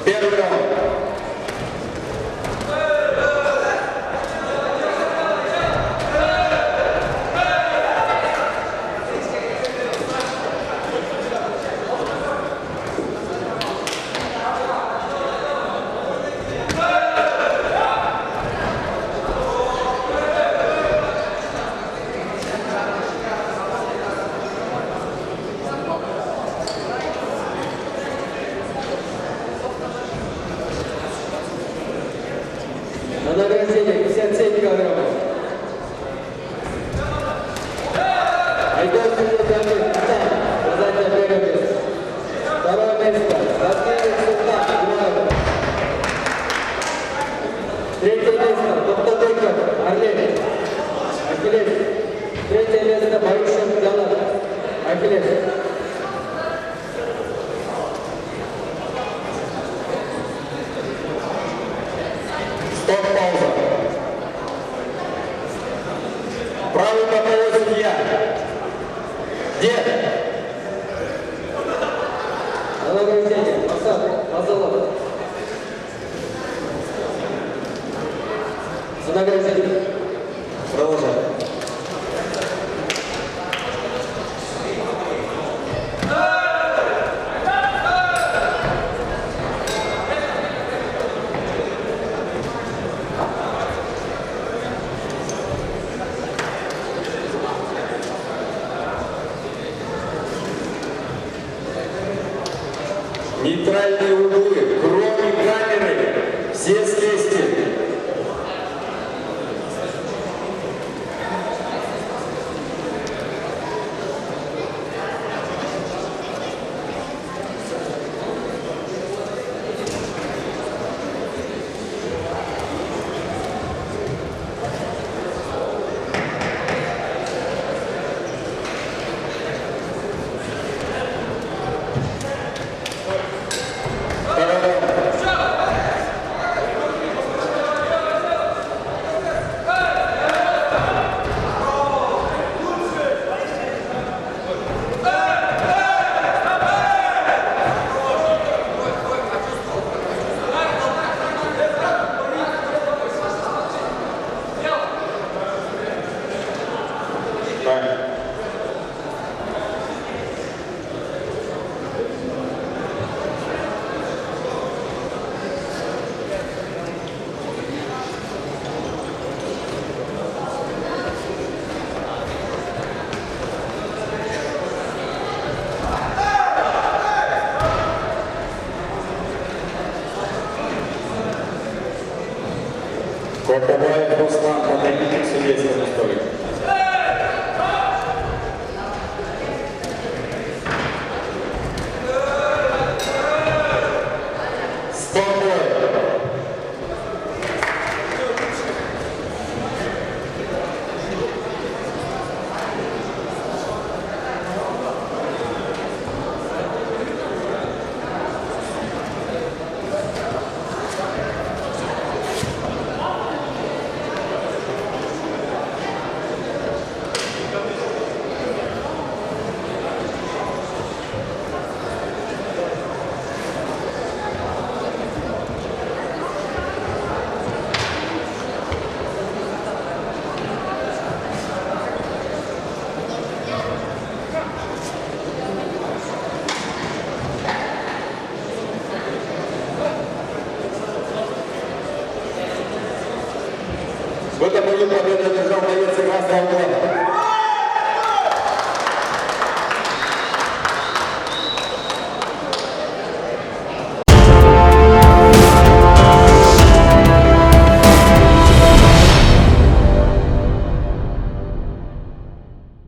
Первый раунд. На награждение 57 килограммов. Айдос Султанов, занятие первое место. Второе место. Владимир Султан, Иванов. Третье место. Токтабеков, Орлен. Ахиллес. Третье место. Барышев, Галат. Ахиллес. Стоп-пауза. Правый боковой судья. Где? На награждение. Асад, Азалов. За награждение. Продолжаем. Нейтральные углы, кроме камеры, все слезьте. Копабаев Руслан, победитель судейской истории. В этом бою победу одержал боец красного угла.